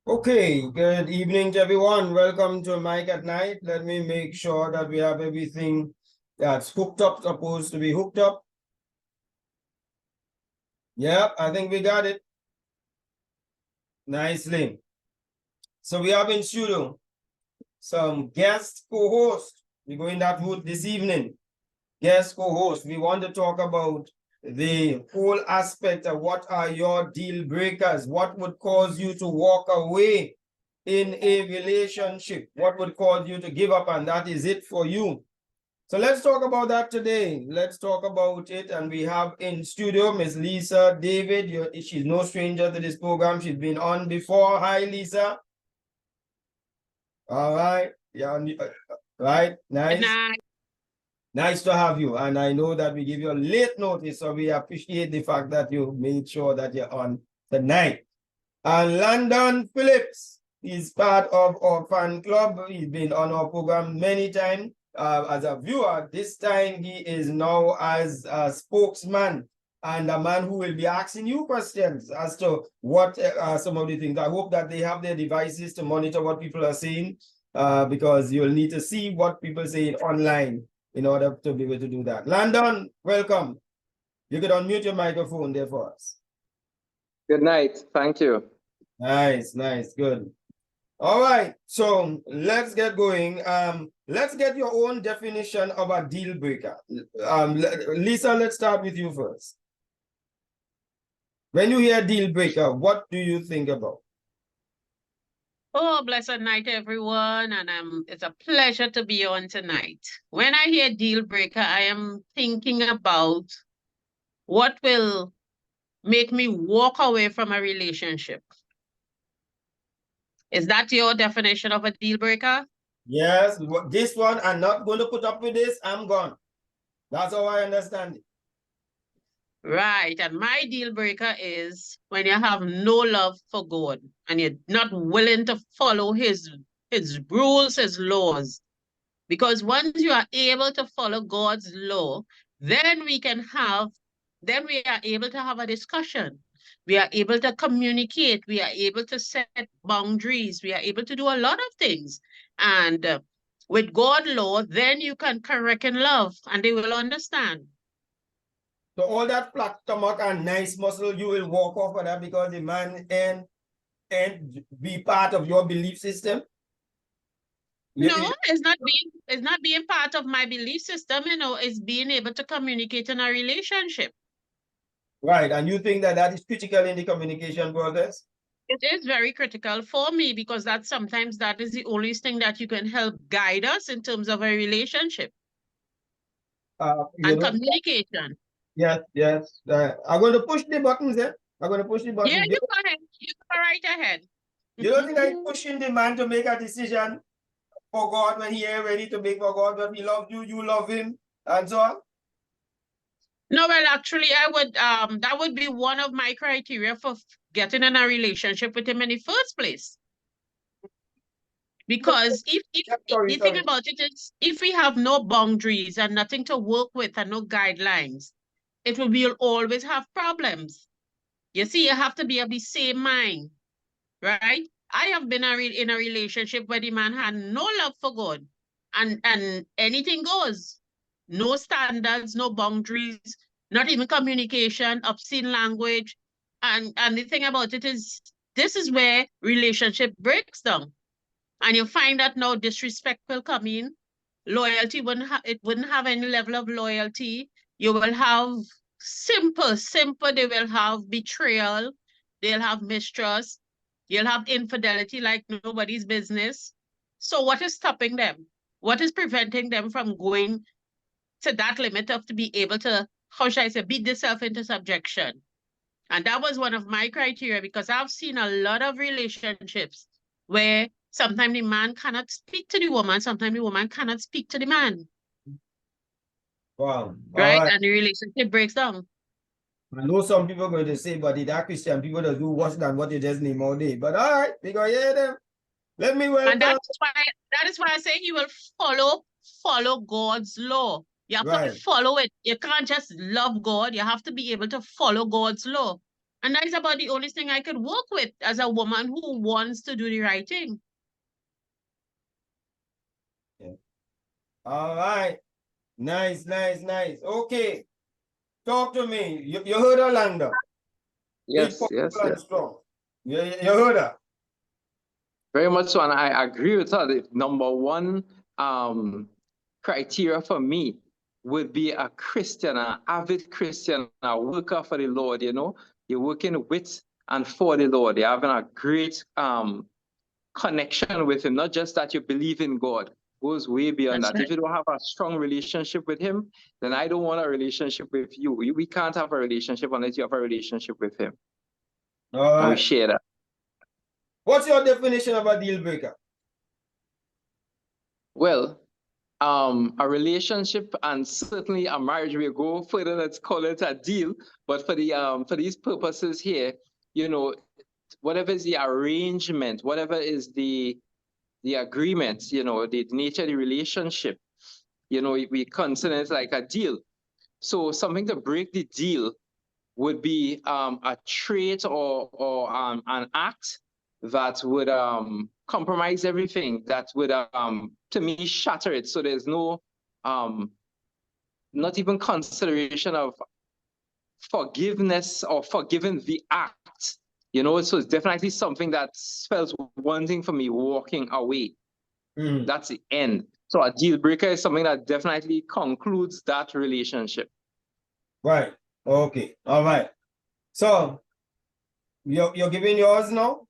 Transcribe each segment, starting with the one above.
Okay, good evening to everyone. Welcome to Mike at Night. Let me make sure that we have everything that's hooked up, supposed to be hooked up. Yep, I think we got it. Nicely. So we have in studio some guest co-host. We're going that route this evening. Guest co-host. We want to talk about the whole aspect of what are your deal breakers? What would cause you to walk away in a relationship? What would cause you to give up? And that is it for you. So let's talk about that today. Let's talk about it. And we have in studio Miss Lisa David. She's no stranger to this program. She's been on before. Hi, Lisa. All right. Yeah. Right. Nice. Nice to have you. And I know that we give you a late notice, so we appreciate the fact that you made sure that you're on tonight. And Landon Phillips is part of our fan club. He's been on our program many times as a viewer. This time he is now as a spokesman and a man who will be asking you questions as to what are some of the things. I hope that they have their devices to monitor what people are saying because you'll need to see what people say online in order to be able to do that. Landon, welcome. You could unmute your microphone there for us. Good night. Thank you. Nice, good. All right, so let's get going. Let's get your own definition of a deal breaker. Lisa, let's start with you first. When you hear deal breaker, what do you think about? Oh, blessed night, everyone, and it's a pleasure to be on tonight. When I hear deal breaker, I am thinking about what will make me walk away from a relationship. Is that your definition of a deal breaker? Yes, this one, I'm not going to put up with this, I'm gone. That's how I understand it. Right, and my deal breaker is when you have no love for God and you're not willing to follow his rules, his laws. Because once you are able to follow God's law, then we are able to have a discussion. We are able to communicate. We are able to set boundaries. We are able to do a lot of things. And with God's law, then you can correct in love and they will understand. So all that flat stomach and nice muscle, you will walk off of that because the man and be part of your belief system? No, it's not being part of my belief system, it's being able to communicate in a relationship. Right, and you think that is critical in the communication process? It is very critical for me because sometimes that is the only thing that you can help guide us in terms of a relationship and communication. Yes. I'm going to push the buttons there. I'm going to push the buttons. Yeah, you go ahead. You go right ahead. You don't think I'm pushing the man to make a decision for God when he ain't ready to make for God, but he loves you, you love him, and so on? No, well, actually, I would that would be one of my criteria for getting in a relationship with him in the first place. Because if the thing about it is, if we have no boundaries and nothing to work with and no guidelines, we'll always have problems. You see, you have to be of the same mind, right? I have been in a relationship where the man had no love for God and anything goes. No standards, no boundaries, not even communication, obscene language. And the thing about it is, this is where relationship breaks down. And you find that now disrespect will come in. Loyalty wouldn't have any level of loyalty. You will have simple, they will have betrayal, they'll have mistrust, you'll have infidelity like nobody's business. So what is stopping them? What is preventing them from going to that limit of to be able to, how should I say, beat themselves into subjection? And that was one of my criteria because I've seen a lot of relationships where sometimes the man cannot speak to the woman, sometimes the woman cannot speak to the man. Wow. Right? And the relationship breaks down. I know some people are going to say, but that Christian people that do worse than what you just name all day. But all right, we go hear them. Let me welcome. And that is why I say he will follow God's law. You have to follow it. You can't just love God. You have to be able to follow God's law. And that's about the only thing I could work with as a woman who wants to do the right thing. Yeah. All right. Nice, nice, nice. Okay. Talk to me. You heard Orlando. Big, Yes, yes, and yes. strong. You heard her. Very much so, and I agree with her. The number one criteria for me would be a Christian, an avid Christian, a worker for the Lord. You know, you're working with and for the Lord. You're having a great connection with Him. Not just that you believe in God. Goes way beyond That's that. right. If you don't have a strong relationship with Him, then I don't want a relationship with you. We can't have a relationship unless you have a relationship with Him. All And we right. share that. What's your definition of a deal breaker? Well, a relationship and certainly a marriage will go further. Let's call it a deal. But for these purposes here, you know, whatever is the arrangement, whatever is the agreement, you know, the nature of the relationship, you know, we consider it like a deal. So something to break the deal would be a trait or an act that would compromise everything, that would to me shatter it. So there's no not even consideration of forgiveness or forgiving the act. You know, so it's definitely something that spells one thing for me: walking away. That's the end. So a deal breaker is something that definitely concludes that relationship. Right. Okay. All right. So you're giving yours now?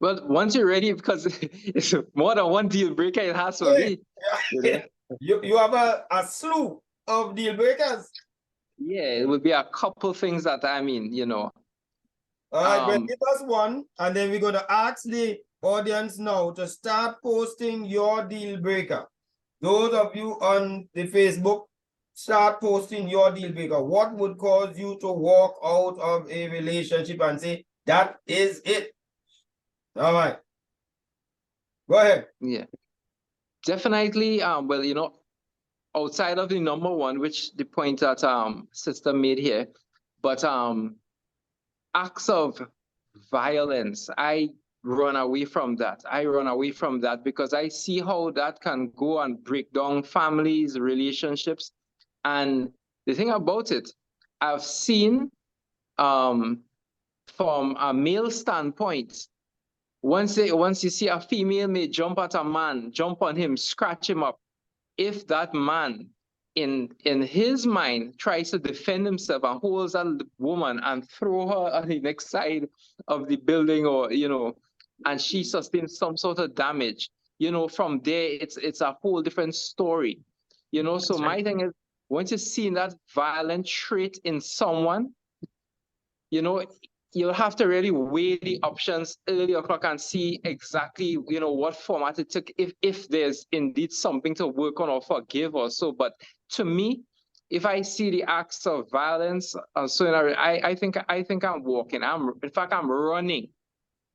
Well, once you're ready, because it's more than one deal breaker, it has to be. You know? You have a slew of deal breakers. Yeah, it would be a couple things that I mean, you know. All right, but give us one, and then we're going to ask the audience now to start posting your deal breaker. Those of you on the Facebook, start posting your deal breaker. What would cause you to walk out of a relationship and say, that is it? All right. Go ahead. Yeah. Definitely, well, you know, outside of the number one, which the point that sister made here, but acts of violence, I run away from that. I run away from that because I see how that can go and break down families, relationships. And the thing about it, I've seen from a male standpoint, once you see a female may jump at a man, jump on him, scratch him up, if that man in his mind tries to defend himself and holds that woman and throw her on the next side of the building, or you know, and she sustains some sort of damage, you know, from there it's a whole different story, you know. So my thing is, once you've seen that violent trait in someone, you know, you'll have to really weigh the options early o'clock and see exactly, you know, what format it took, if there's indeed something to work on or forgive or so. But to me, if I see the acts of violence, so I think I'm walking. In fact, I'm running.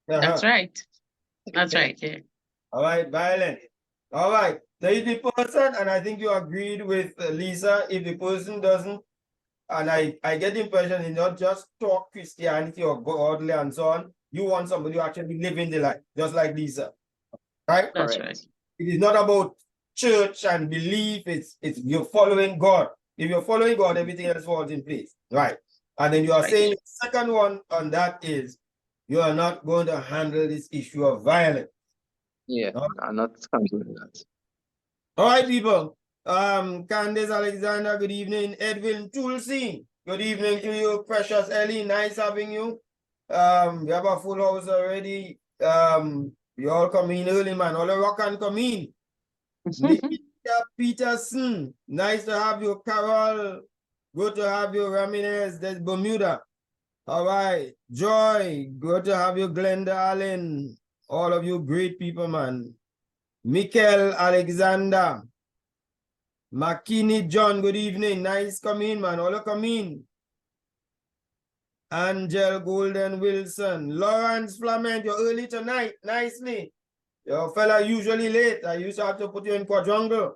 That's right. That's right. Yeah. All right, violent. All right. So if the person, and I think you agreed with Lisa, if the person doesn't, and I get the impression it's not just talk Christianity or godly and so on, you want somebody who actually living the life, just like Lisa. Right? That's Correct. right. It is not about church and belief, it's you're following God. If you're following God, everything else falls in place. Right. And then you are saying the second one on that is you are not going to handle this issue of violence. Yeah, I'm not considering that. All right, people. Candace Alexander, good evening. Edwin Tulsi, good evening to you. Precious Ellie, nice having you. We have a full house already. You all come in early, man. All the rock and come in. Nikita Peterson, nice to have you. Carol, good to have you. Ramirez, there's Bermuda. All right. Joy, good to have you. Glenda Allen, all of you great people, man. Mikel Alexander. Makini John, good evening. Nice come in, man. All come in. Angel Golden Wilson. Lawrence Flamant, you're early tonight. Nicely. Your fella usually late. I used to have to put you in quadrangle.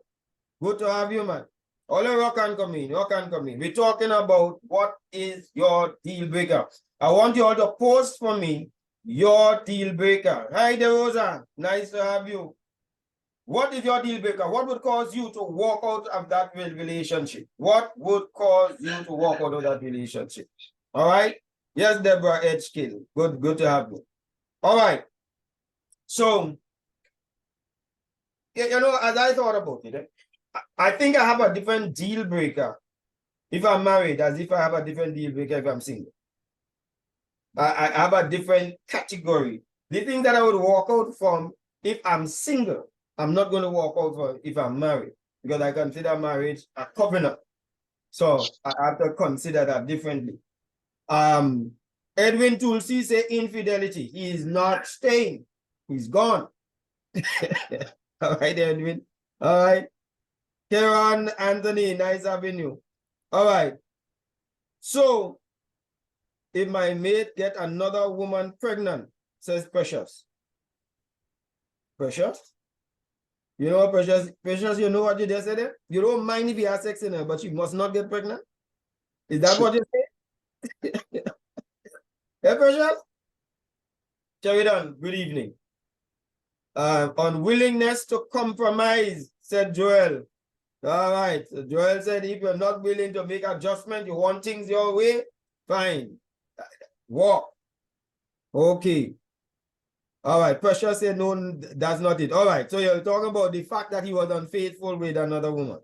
Good to have you, man. All the rock and come in, rock and come in. We're talking about what is your deal breaker. I want you all to post for me your deal breaker. Hi, Rosa. Nice to have you. What is your deal breaker? What would cause you to walk out of that relationship? What would cause you to walk out of that relationship? All right. Yes, Deborah Edgekill. Good to have you. All right. So, you know, as I thought about it, I think I have a different deal breaker if I'm married as if I have a different deal breaker if I'm single. I have a different category. The thing that I would walk out from if I'm single, I'm not going to walk out for if I'm married because I consider marriage a covenant. So I have to consider that differently. Edwin Tulsi say infidelity. He is not staying. He's gone. All right, Edwin. All right. Karen Anthony, nice having you. All right. So, if my mate get another woman pregnant, says Precious. Precious? You know what, Precious? Precious, you know what you just said there? You don't mind if you have sex in her, but you must not get pregnant? Is that what you say? Hey, Precious? Sheridan, good evening. Unwillingness to compromise, said Joel. All right. So Joel said, if you're not willing to make adjustment, you want things your way, fine. Walk. Okay. All right. Precious said, no, that's not it. All right. So you're talking about the fact that he was unfaithful with another woman.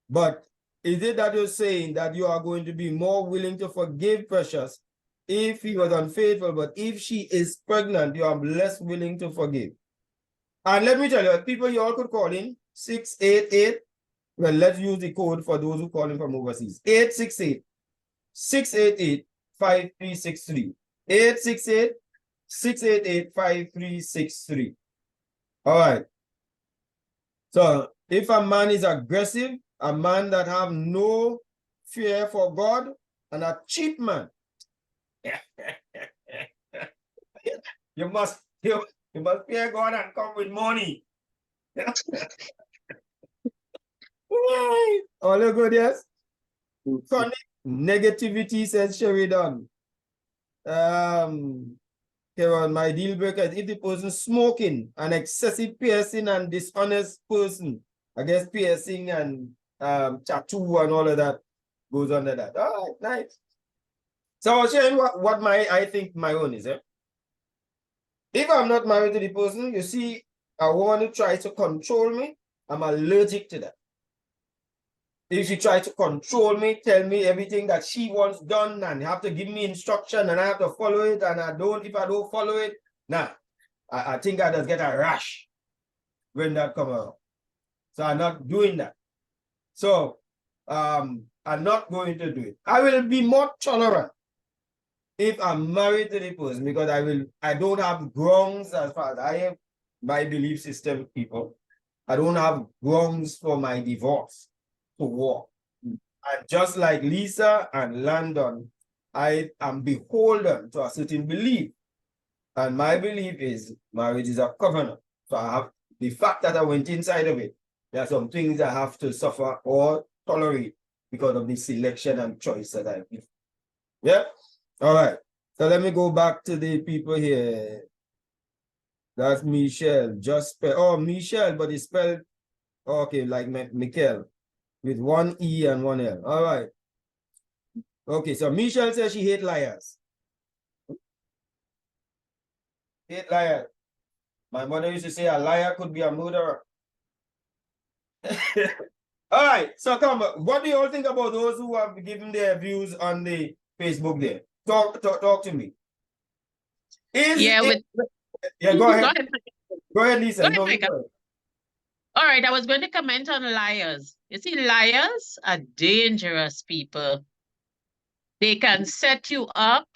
But is it that you're saying that you are going to be more willing to forgive Precious if he was unfaithful, but if she is pregnant, you are less willing to forgive? And let me tell you, people, you all could call in 688. Well, let's use the code for those who call in from overseas. 868-688-5363. 868-688-5363. All right. So if a man is aggressive, a man that have no fear for God, and a cheap man, you must fear God and come with money. All the good, yes? Chronic negativity, says Sheridan. Karen, my deal breaker is if the person smoking, an excessive piercing and dishonest person. I guess piercing and tattoo and all of that goes under that. All right, nice. So I was sharing what I think my own is. If I'm not married to the person, you see, a woman who tries to control me, I'm allergic to that. If she tries to control me, tell me everything that she wants done and have to give me instruction and I have to follow it and if I don't follow it, nah, I think I just get a rash when that comes around. So I'm not doing that. So I'm not going to do it. I will be more tolerant if I'm married to the person because I don't have grounds as far as I have my belief system, people. I don't have grounds for my divorce to walk. And just like Lisa and Landon, I am beholden to a certain belief. And my belief is marriage is a covenant. So I have the fact that I went inside of it. There are some things I have to suffer or tolerate because of the selection and choice that I make. Yeah? All right. So let me go back to the people here. That's Michelle. Just spell. Oh, Michelle, but it's spelled okay, like Michael, with one E and one L. All right. Okay, so Michelle says she hates liars. Hate liars. My mother used to say a liar could be a murderer. All right, so come, what do you all think about those who have given their views on the Facebook there? Talk to me. Yeah, go ahead. Go ahead, Lisa. Go ahead, all right, I was going to comment on liars. You see, liars are dangerous people. They can set you up.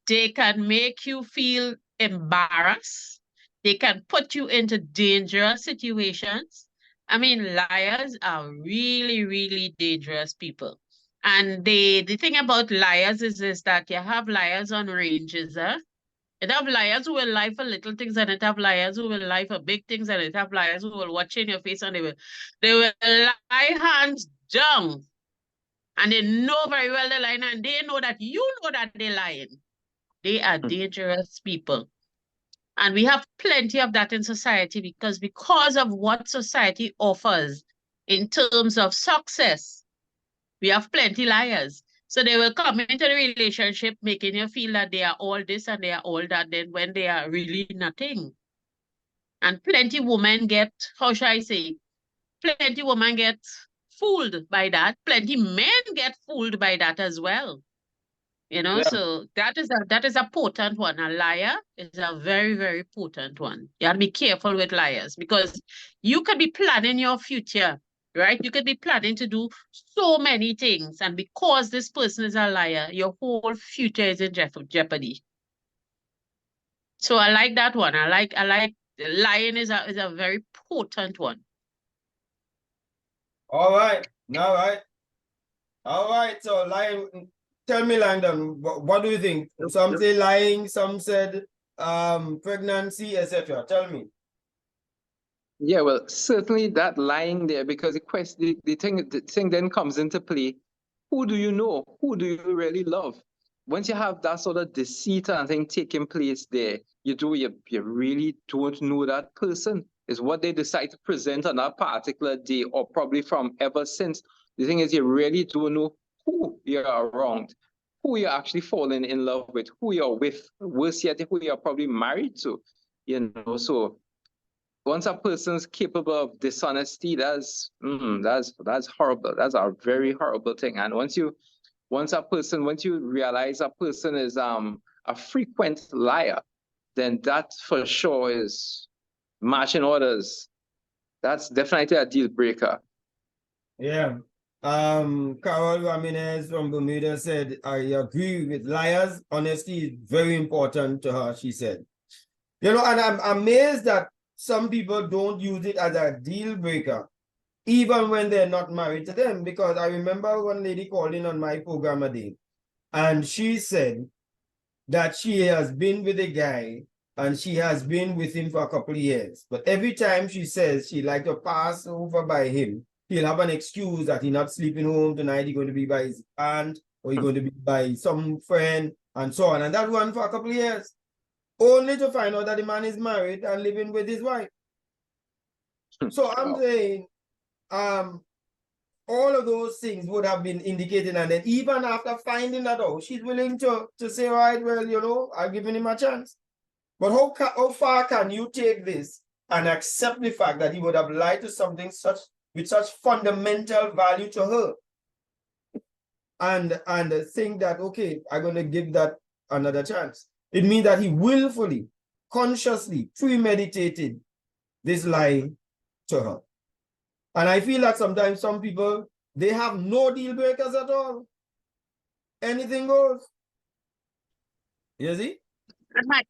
They can make you feel embarrassed. They can put you into dangerous situations. I mean, liars are really, really dangerous people. And the thing about liars is that you have liars on ranges, It have liars who will lie for little things, and it have liars who will lie for big things, and it have liars who will watch in your face, and they will lie hands down. And they know very well they're lying, and they know that you know that they're lying. They are dangerous people. And we have plenty of that in society because of what society offers in terms of success. We have plenty liars. So they will come into the relationship making you feel that they are all this and they are all that, then when they are really nothing. And plenty women get, how shall I say, plenty women get fooled by that. Plenty men get fooled by that as well. You know, Yeah. so that is a potent one. A liar is a very, very potent one. You have to be careful with liars because you could be planning your future, right? You could be planning to do so many things, and because this person is a liar, your whole future is in jeopardy. So I like that one. I like lying is a very potent one. All right. All right. So lying. Tell me, Langdon, what do you think? Some say lying, some said pregnancy, etc. Tell me. Yeah, well, certainly that lying there, because the thing then comes into play. Who do you know? Who do you really love? Once you have that sort of deceit and thing taking place there, you really don't know that person. Is what they decide to present on that particular day, or probably from ever since. The thing is, you really don't know who you're around, who you're actually falling in love with, who you're with, worse yet, who you're probably married to. So once a person's capable of dishonesty, that's horrible. That's a very horrible thing. And once you realize a person is a frequent liar, then that for sure is marching orders. That's definitely a deal breaker. Yeah. Carol Ramirez from Bermuda said, I agree with liars. Honesty is very important to her, she said. You know, and I'm amazed that some people don't use it as a deal breaker, even when they're not married to them. Because I remember one lady called in on my program a day, and she said that she has been with a guy and she has been with him for a couple of years. But every time she says she like to pass over by him, he'll have an excuse that he's not sleeping home tonight, he's going to be by his aunt, or he's going to be by some friend, and so on. And that went for a couple of years, only to find out that the man is married and living with his wife. So I'm saying, all of those things would have been indicated, and then even after finding that out, she's willing to say, all right, well, you know, I've given him a chance. But how far can you take this and accept the fact that he would have lied to something with such fundamental value to her, and think that, okay, I'm going to give that another chance? It means that he willfully, consciously, premeditated this lie to her. And I feel that sometimes some people, they have no deal breakers at all. Anything goes. You see?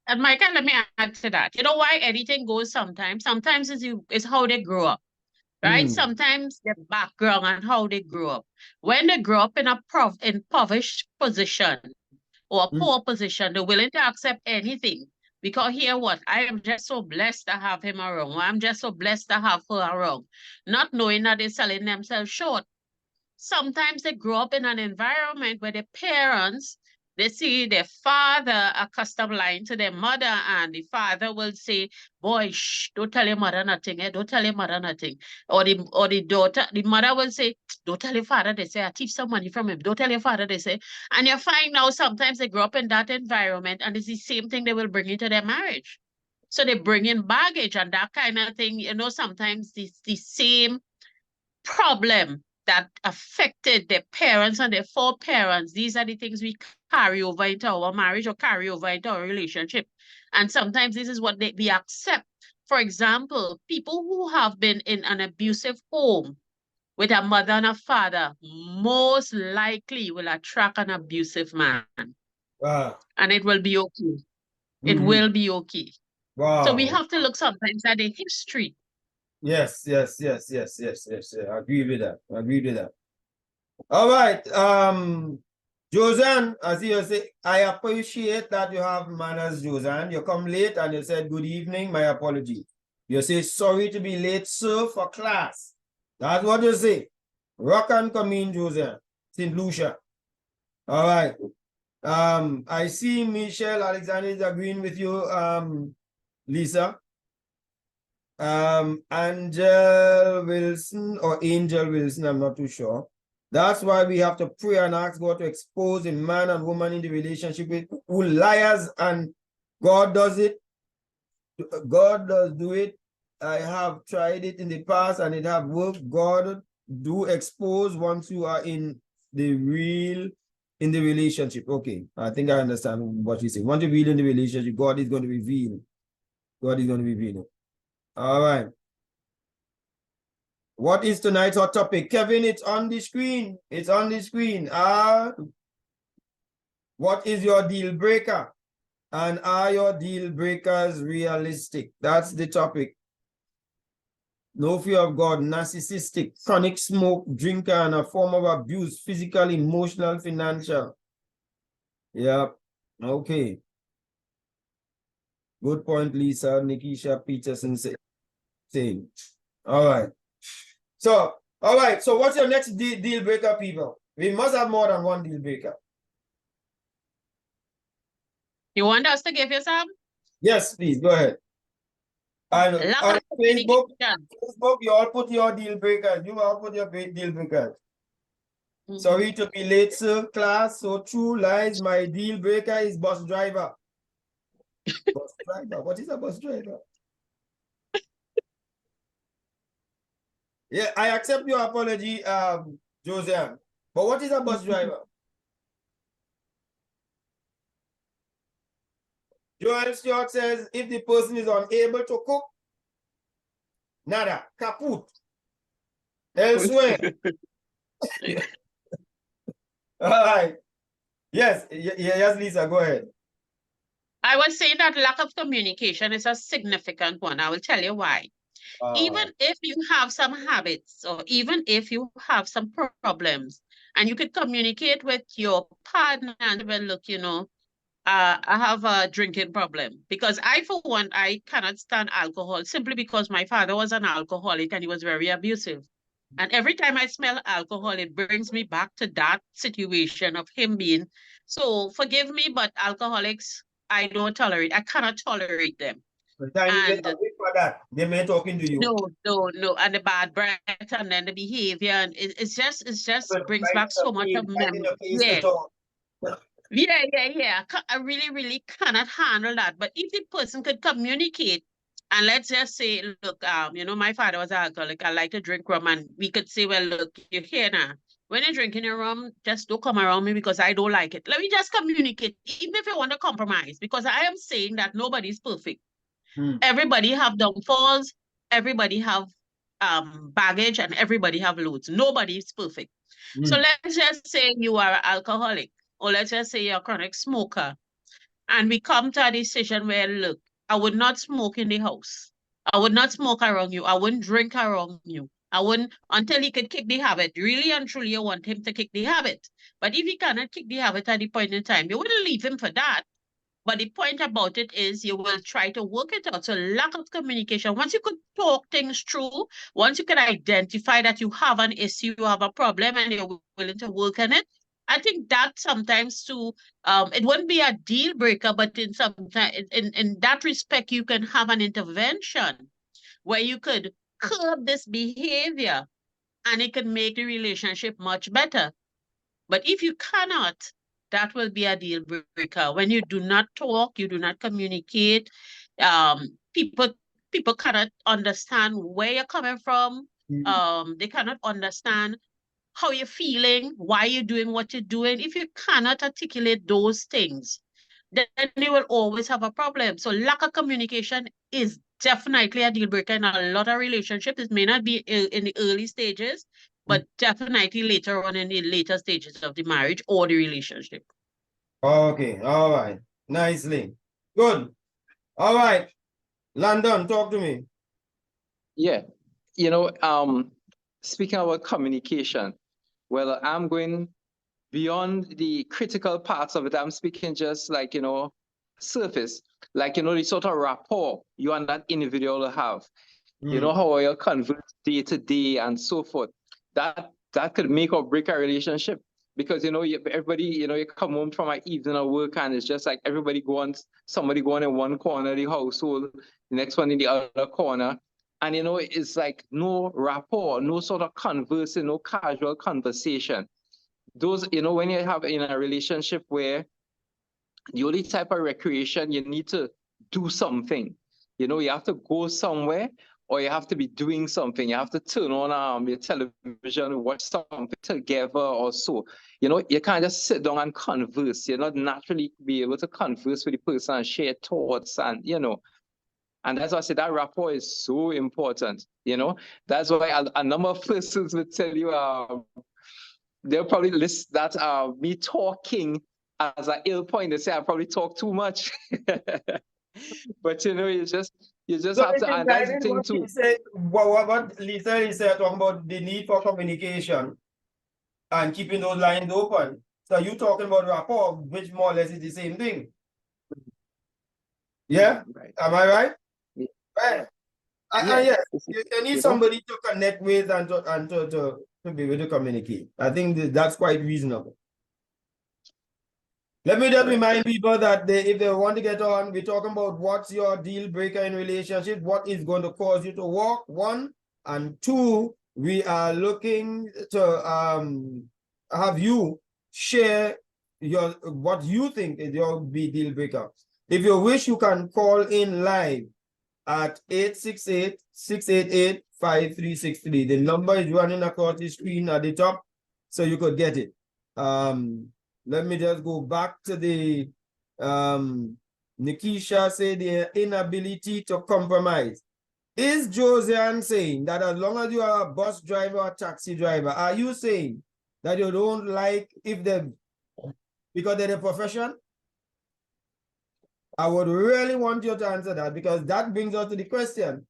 And Michael, let me add to that. You know why anything goes sometimes? Sometimes it's how they grow up, right? Sometimes their background and how they grow up. When they grow up in a impoverished position or a poor position, they're willing to accept anything. Because here what? I am just so blessed to have him around. I'm just so blessed to have her around. Not knowing that they're selling themselves short. Sometimes they grow up in an environment where the parents, they see their father accustomed lying to their mother, and the father will say, boy, shh, don't tell your mother nothing, don't tell your mother nothing. Or the daughter, the mother will say, don't tell your father, they say, I thief some money from him. Don't tell your father, they say. And you find now sometimes they grow up in that environment, and it's the same thing they will bring into their marriage. So they bring in baggage and that kind of thing. You know, sometimes it's the same problem that affected their parents and their foreparents. These are the things we carry over into our marriage or carry over into our relationship. And sometimes this is what we accept. For example, people who have been in an abusive home with a mother and a father most likely will attract an abusive man. Wow. And it will be okay. It will be okay. Wow. So we have to look sometimes at the history. Yes. I agree with that. All right. Josan, as you say, I appreciate that you have manners, Josan. You come late and you said, good evening, my apology. You say, sorry to be late, sir, for class. That's what you say. Rock and come in, Josan. St. Lucia. All right. I see Michelle Alexander is agreeing with you, Lisa. Angel Wilson or Angel Wilson, I'm not too sure. That's why we have to pray and ask God to expose a man and woman in the relationship with who liars, and God does it. God does do it. I have tried it in the past and it have worked. God do expose once you are in the relationship. Okay, I think I understand what you say. Once you're in the relationship, God is going to reveal. God is going to reveal it. All right. What is tonight's hot topic? Kevin, it's on the screen. It's on the screen. What is your deal breaker? And are your deal breakers realistic? That's the topic. No fear of God, narcissistic, chronic smoke drinker, and a form of abuse, physical, emotional, financial. Yep. Okay. Good point, Lisa. Nikisha Peterson saying. All right. So, all right. So what's your next deal breaker, people? We must have more than one deal breaker. You want us to give you some? Yes, please. Go ahead. And on Facebook, you all put your deal breakers. You all put your deal breakers. Sorry to be late, sir. Class, so true lies. My deal breaker is bus driver. Bus driver. What is a bus driver? Yeah, I accept your apology, Josiane. But what is a bus driver? Joel Stewart says if the person is unable to cook, nada, kaput. Elsewhere. All right. Yes, yes, Lisa, go ahead. I was saying that lack of communication is a significant one. I will tell you why. Even if you have some habits, or even if you have some problems, and you could communicate with your partner and well, look, I have a drinking problem. Because I, for one, I cannot stand alcohol simply because my father was an alcoholic and he was very abusive. And every time I smell alcohol, it brings me back to that situation of him being. So forgive me, but alcoholics, I don't tolerate. I cannot tolerate them. And for that, they may talking to you. No. And the bad breath and then the behavior. And it's just brings back so much of memory. Yeah. Yeah. I really, really cannot handle that. But if the person could communicate, and let's just say, look, my father was an alcoholic. I like to drink rum, and we could say, well, look, you're here now. When you're drinking your rum, just don't come around me because I don't like it. Let me just communicate, even if you want to compromise, because I am saying that nobody's perfect. Everybody have downfalls, everybody have baggage, and everybody have loads. Nobody is perfect. So let's just say you are an alcoholic, or let's just say you're a chronic smoker, and we come to a decision where, look, I would not smoke in the house. I would not smoke around you. I wouldn't drink around you. I wouldn't until he could kick the habit. Really and truly, you want him to kick the habit. But if he cannot kick the habit at the point in time, you wouldn't leave him for that. But the point about it is you will try to work it out. So lack of communication. Once you could talk things through, once you can identify that you have an issue, you have a problem, and you're willing to work on it, I think that sometimes too, it wouldn't be a deal breaker, but in that respect, you can have an intervention where you could curb this behavior and it can make the relationship much better. But if you cannot, that will be a deal breaker. When you do not talk, you do not communicate, people cannot understand where you're coming from. They cannot understand how you're feeling, why you're doing what you're doing. If you cannot articulate those things, then you will always have a problem. So lack of communication is definitely a deal breaker in a lot of relationships. It may not be in the early stages, but definitely later on in the later stages of the marriage or the relationship. Okay, all right. Nicely. Good. All right. Landon, talk to me. Yeah. Speaking about communication, well, I'm going beyond the critical parts of it. I'm speaking just like, surface, like, the sort of rapport you and that individual have, how you converse day to day and so forth. That could make or break a relationship. Because, everybody, you come home from an evening of work and it's just like somebody going in one corner of the household, the next one in the other corner. And, it's like no rapport, no sort of conversing, no casual conversation. Those, when you have in a relationship where the only type of recreation, you need to do something. You have to go somewhere, or you have to be doing something. You have to turn on your television, watch something together or so. You can't just sit down and converse. You're not naturally be able to converse with the person and share thoughts and, and that's why I say that rapport is so important. That's why a number of persons will tell you, they'll probably list that me talking as an ill point. They say I probably talk too much. But you just So have to, and that's the thing too. What Lisa is talking about the need for communication and keeping those lines open. So you talking about rapport, which more or less is the same thing. Yeah, Right. Am I right? Yeah. Right. Yes. You need somebody to connect with and to be able to communicate. I think that's quite reasonable. Let me just remind people that if they want to get on, we're talking about what's your deal breaker in relationship, what is going to cause you to walk, 1, and 2, we are looking to have you share what you think is your deal breaker. If you wish, you can call in live at 868-688-5363. The number is running across the screen at the top, so you could get it. Let me just go back to the Nikisha said the inability to compromise. Is Josiane saying that as long as you are a bus driver or taxi driver, are you saying that you don't like because they're the profession? I would really want you to answer that, because that brings us to the question,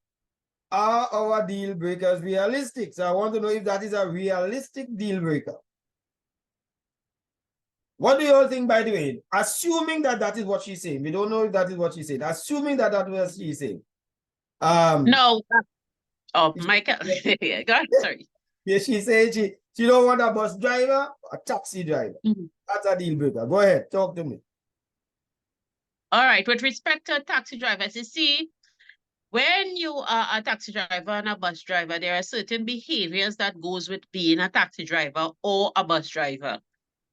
are our deal breakers realistic? So I want to know if that is a realistic deal breaker. What do you all think, by the way? Assuming that that is what she's saying. We don't know if that is what she said. Assuming that that was what she's saying. No. Oh, Michael. Yeah, go ahead. Sorry. Yeah, she said she don't want a bus driver, a taxi driver. That's a deal breaker. Go ahead, talk to me. All right. With respect to taxi drivers, you see, when you are a taxi driver and a bus driver, there are certain behaviors that goes with being a taxi driver or a bus driver.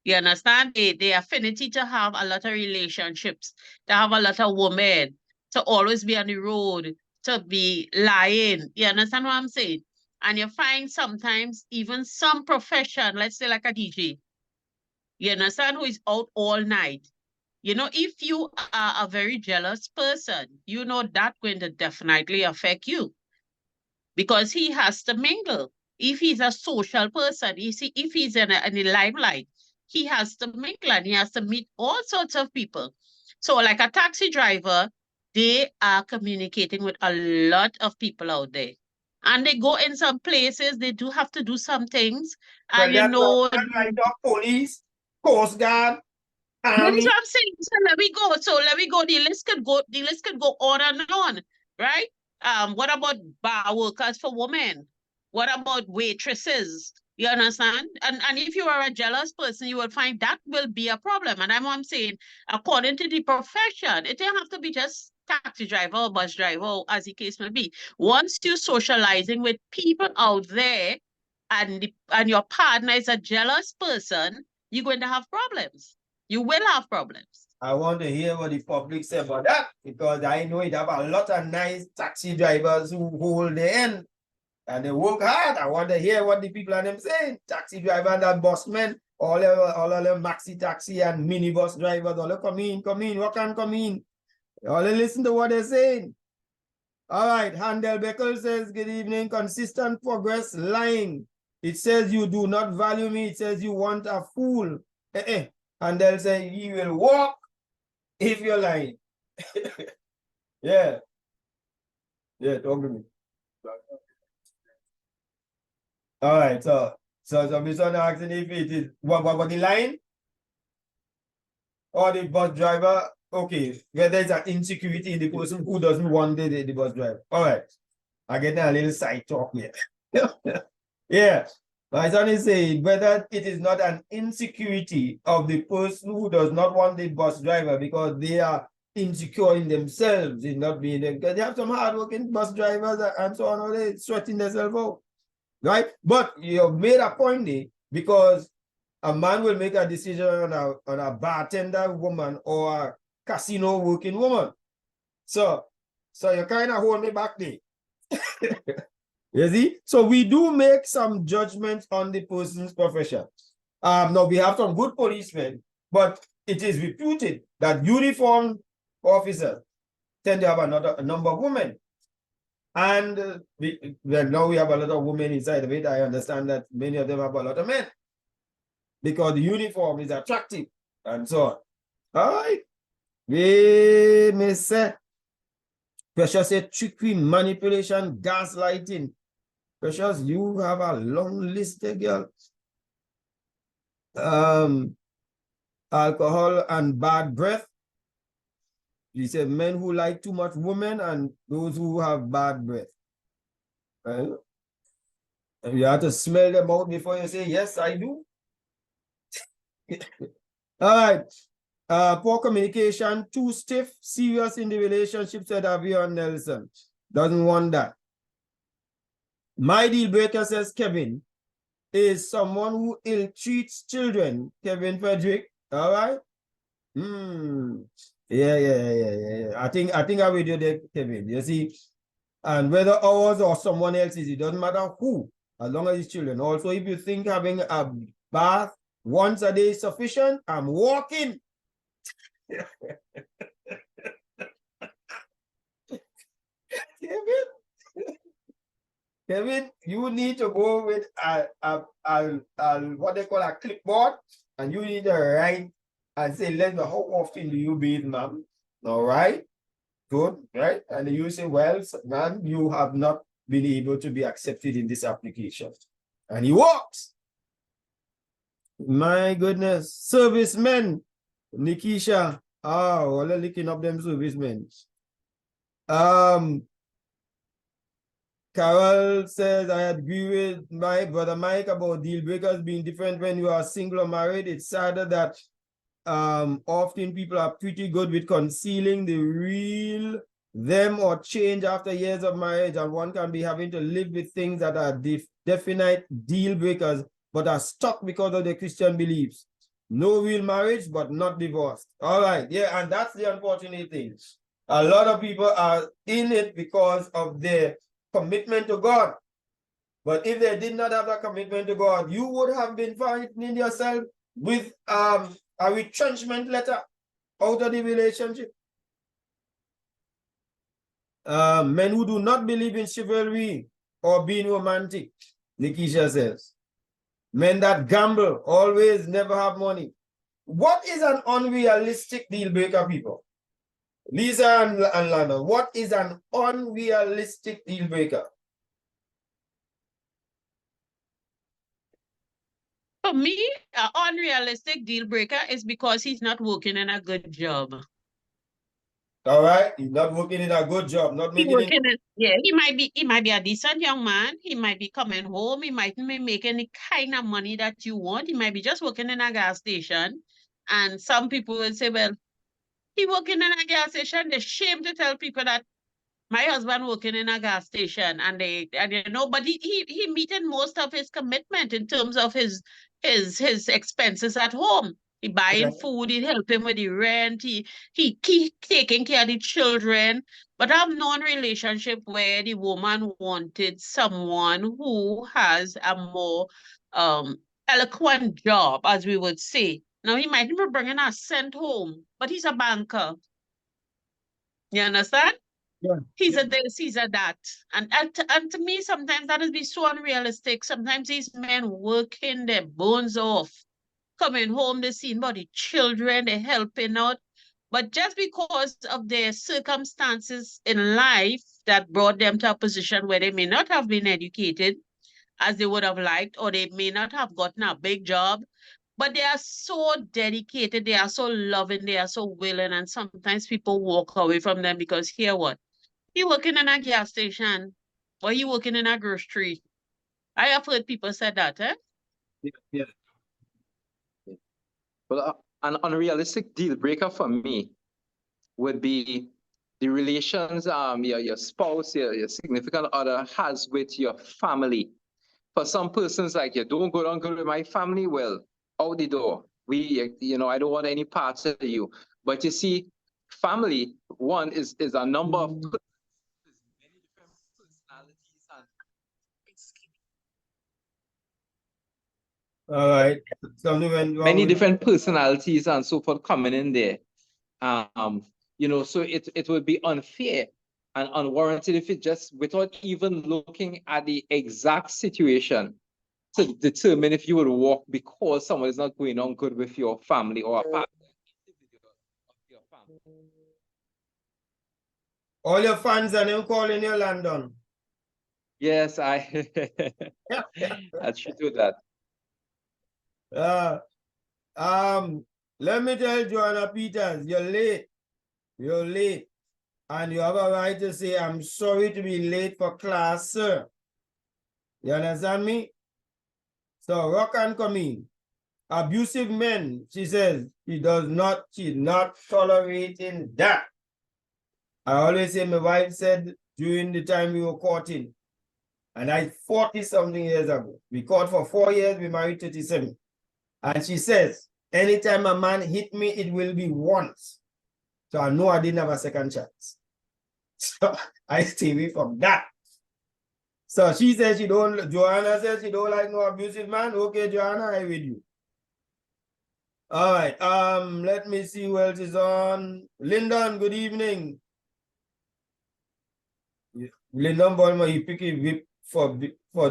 You understand? The affinity to have a lot of relationships, to have a lot of women, to always be on the road, to be lying. You understand what I'm saying? And you find sometimes even some profession, let's say like a DJ, you understand, who is out all night. If you are a very jealous person, that's going to definitely affect you, because he has to mingle. If he's a social person, you see, if he's in the limelight, he has to mingle and he has to meet all sorts of people. So like a taxi driver, they are communicating with a lot of people out there. And they go in some places, they do have to do some things. And Police, Coast Guard, that is what I'm saying. So let me go. The list could go on and on, right? What about bar workers for women? What about waitresses? You understand? And if you are a jealous person, you will find that will be a problem. And I'm saying, according to the profession, it don't have to be just taxi driver or bus driver, as the case may be. Once you're socializing with people out there, and your partner is a jealous person, you're going to have problems. You will have problems. I want to hear what the public say about that, because I know it have a lot of nice taxi drivers who hold the end and they work hard. I want to hear what the people are them saying. Taxi driver and that busmen, all of them maxi taxi and minibus drivers, all come in, what can come in? All listen to what they're saying. All right, Handel Beckel says, good evening, consistent progress lying. It says you do not value me. It says you want a fool. And they'll say, he will walk if you're lying. Yeah. Yeah, talk to me. All right, so So some son asking if it is what the line or the bus driver. Okay, where there's an insecurity in the person who doesn't want the bus driver. All right. I get a little side talk here. Yeah. My son is saying whether it is not an insecurity of the person who does not want the bus driver because they are insecure in themselves in not being there. Because they have some hardworking bus drivers and so on, or they sweating themselves out. Right? But you have made a point there because a man will make a decision on a bartender woman or a casino working woman. So you kind of hold me back there. You see? So we do make some judgments on the person's profession. Now we have some good policemen, but it is reputed that uniformed officers tend to have a number of women. And now we have a lot of women inside of it. I understand that many of them have a lot of men because the uniform is attractive and so on. All right. We may say, Precious said trickery, manipulation, gaslighting. Precious, you have a long list there, girl. Alcohol and bad breath. You said men who like too much women and those who have bad breath. Right? And you have to smell them out before you say, yes, I do. All right. Poor communication, too stiff, serious in the relationship, said Avion Nelson. Doesn't want that. My deal breaker, says Kevin, is someone who ill-treats children. Kevin Frederick. All right. Yeah. I think I will do that, Kevin. You see, and whether ours or someone else's, it doesn't matter who, as long as it's children. Also, if you think having a bath once a day is sufficient, I'm walking. Kevin, you need to go with what they call a clipboard, and you need to write and say, let me, how often do you bathe, ma'am? All right, good, right? And you say, well, man, you have not been able to be accepted in this application. And he walks. My goodness, servicemen, Nikisha. Oh, well, licking up them servicemen. Carol says, I agree with my brother Mike about deal breakers being different when you are single or married. It's sadder that often people are pretty good with concealing the real them or change after years of marriage, and one can be having to live with things that are definite deal breakers but are stuck because of their Christian beliefs. No real marriage, but not divorced. All right, yeah, and that's the unfortunate thing. A lot of people are in it because of their commitment to God. But if they did not have that commitment to God, you would have been finding yourself with a retrenchment letter out of the relationship. Men who do not believe in chivalry or being romantic, Nikisha says. Men that gamble, always never have money. What is an unrealistic deal breaker, people? Lisa and Lana, what is an unrealistic deal breaker? For me, an unrealistic deal breaker is because he's not working in a good job. All right, he's not working in a good job, not making it. Yeah, he might be a decent young man. He might be coming home. He mightn't be making the kind of money that you want. He might be just working in a gas station. And some people will say, well, he working in a gas station. They're ashamed to tell people that my husband working in a gas station, and but he meeting most of his commitment in terms of his expenses at home. He buying food, he helping with the rent, he taking care of the children. But I've known relationship where the woman wanted someone who has a more eloquent job, as we would say. Now he might be bringing a cent home, but he's a banker. You understand? Yeah. He's a this, he's a that. And to me, sometimes that is be so unrealistic. Sometimes these men working their bones off, coming home, they see about the children, they're helping out. But just because of their circumstances in life that brought them to a position where they may not have been educated, as they would have liked, or they may not have gotten a big job, but they are so dedicated, they are so loving, they are so willing, and sometimes people walk away from them because here what? You working in a gas station, or you working in a grocery. I have heard people say that, eh? Yeah. Well, an unrealistic deal breaker for me would be the relations your spouse, your significant other has with your family. For some persons, like, you don't go down good with my family, well, out the door. I don't want any parts of you. But you see, family, one is a number of many different personalities and All right. Something went wrong many with- different personalities and so forth coming in there. So it would be unfair and unwarranted if it just, without even looking at the exact situation, to determine if you would walk because someone is not going on good with your family or a partner of your family. All your fans and them calling you London. Yes, I should do that. Let me tell Joanna Peters, you're late. You're late. And you have a right to say, I'm sorry to be late for class, sir. You understand me? So rock and come in. Abusive men, she says, she's not tolerating that. I always say my wife said during the time we were courting, and I 40-something years ago. We court for 4 years, we married 37. And she says, anytime a man hit me, it will be once. So I know I didn't have a second chance. So I stay away from that. So she says Joanna says she don't like no abusive man. Okay, Joanna, I with you. All right. Let me see who else is on. Lyndon, good evening. Lyndon Bolmer, he picked a whip for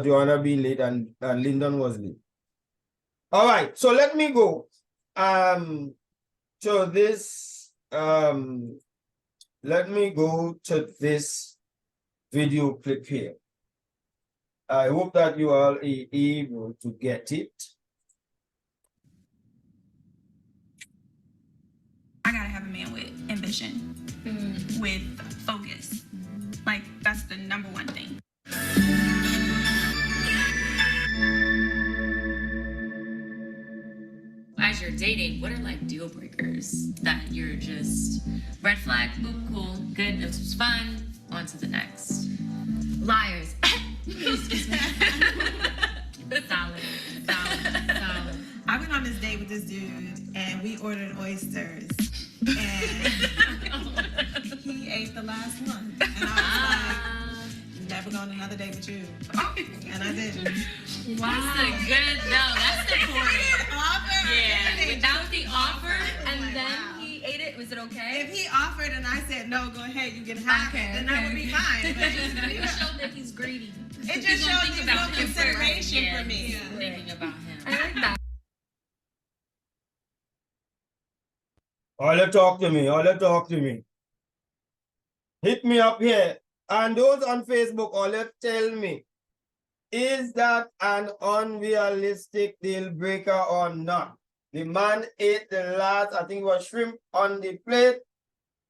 Joanna being late, and Lyndon was late. All right, so let me go. So this let me go to this video clip here. I hope that you are able to get it. I gotta have a man with ambition, with focus. Like, that's the number one thing. As you're dating, what are like deal breakers that you're just red flag, boop, cool, good, this was fun, on to the next? Liars. Excuse me. Solid. I went on this date with this dude and we ordered oysters and he ate the last one. And I was like, never go on another date with you. And I didn't. Wow. That's the good, no, that's the point. Offer. Yeah, that was the offer, and then he ate it. Was it okay? If he offered and I said, no, go ahead, you can have it, then that would be fine. But It showed that he's greedy. it just showed there's no consideration Yeah, for me. he's thinking about him. I like that. All you talk to me, all you talk to me. Hit me up here. And those on Facebook, all you tell me, is that an unrealistic deal breaker or not? The man ate the last, I think it was shrimp on the plate.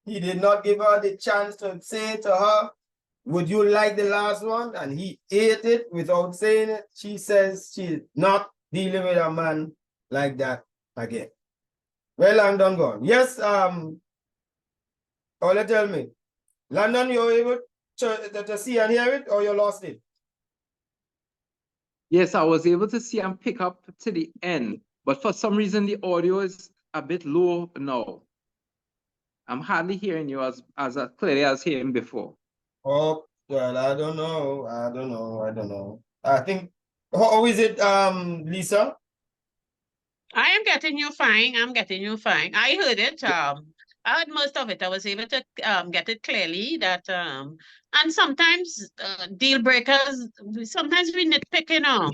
He did not give her the chance to say to her, would you like the last one? And he ate it without saying it. She says she's not dealing with a man like that again. Well, I'm done gone. Yes, all you tell me. London, you were able to see and hear it, or you lost it? Yes, I was able to see and pick up to the end, but for some reason the audio is a bit low now. I'm hardly hearing you as clearly as hearing before. Oh, well, I don't know. I think, how is it, Lisa? I am getting you fine. I'm getting you fine. I heard it. I heard most of it. I was able to get it clearly that and sometimes deal breakers, sometimes we nitpick, you know.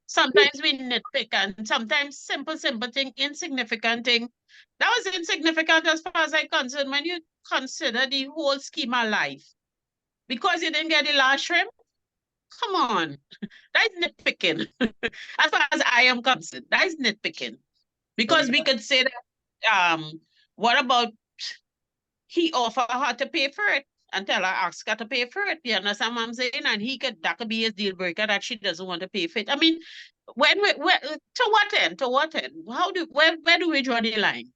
Sometimes we nitpick, and sometimes simple thing, insignificant thing. That was insignificant as far as I'm concerned when you consider the whole scheme of life. Because you didn't get the last shrimp, Come on. That is nitpicking. As far as I am concerned, that is nitpicking. Because we could say that, what about he offer her to pay for it and tell her, ask her to pay for it. You understand what I'm saying? And that could be his deal breaker that she doesn't want to pay for it. I mean, to what end? To what end? Where do we draw the line?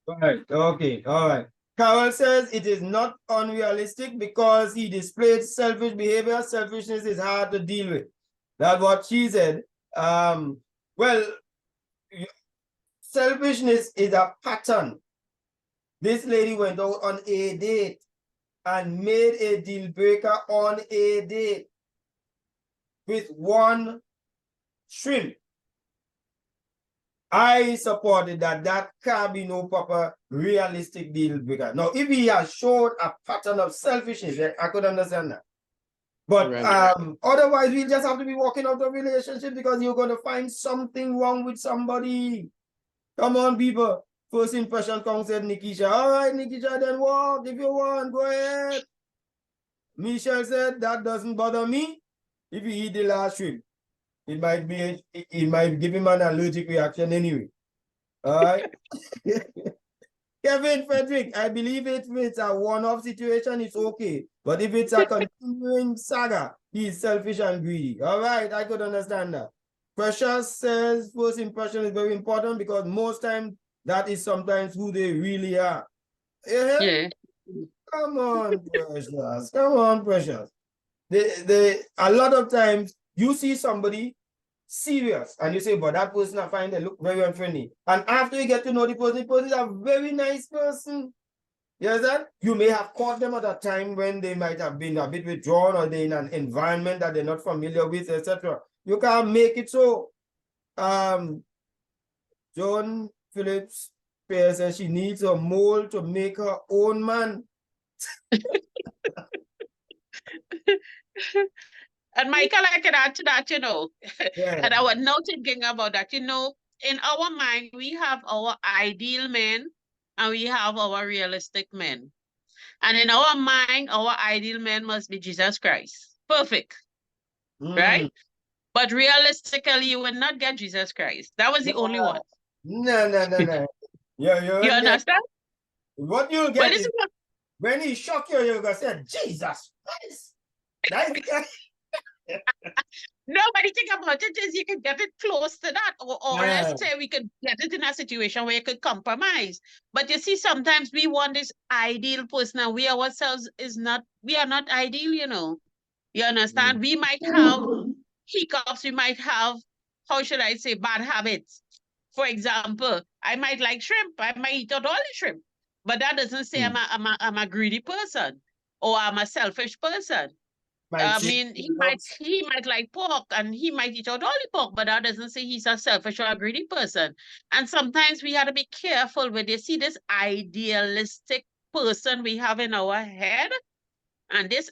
Right. Okay. All right. Carol says it is not unrealistic because he displayed selfish behavior. Selfishness is hard to deal with. That's what she said. Well, selfishness is a pattern. This lady went out on a date and made a deal breaker on a date with one shrimp. I supported that can be no proper realistic deal breaker. Now, if he has shown a pattern of selfishness, I could understand that. But Right. otherwise, we just have to be walking out of relationship because you're going to find something wrong with somebody. Come on, people. First impression counts, said Nikisha. All right, Nikisha, then walk. If you want, go ahead. Michelle said, that doesn't bother me if you eat the last shrimp. It might give him an allergic reaction anyway. All right. Kevin Frederick, I believe if it's a one-off situation, it's okay. But if it's a continuing saga, he's selfish and greedy. All right, I could understand that. Precious says first impression is very important because most times that is sometimes who they really are. Yeah. Come on, Precious. Come on, Precious. A lot of times you see somebody serious and you say, but that person I find they look very unfriendly. And after you get to know the person is a very nice person. You understand? You may have caught them at a time when they might have been a bit withdrawn or they're in an environment that they're not familiar with, etc. You can't make it so. John Phillips Pierce says she needs a mole to make her own man. And Michael, I can add to that, Yeah. And I was now thinking about that, in our mind, we have our ideal men and we have our realistic men. And in our mind, our ideal man must be Jesus Christ. Perfect. Right? But realistically, you will not get Jesus Christ. That was the only one. No. You understand? What you'll get is when he shock you, you're going to say, Jesus Christ. Nobody think about it is you can get it close to that. Or let's say we could get it in a situation where you could compromise. But you see, sometimes we want this ideal person and we ourselves we are not ideal, You understand? We might have hiccups, we might have, how should I say, bad habits. For example, I might like shrimp. I might eat out all the shrimp. But that doesn't say I'm a greedy person or I'm a selfish person. I mean, he might like pork and he might eat out all the pork, but that doesn't say he's a selfish or a greedy person. And sometimes we have to be careful when they see this idealistic person we have in our head and this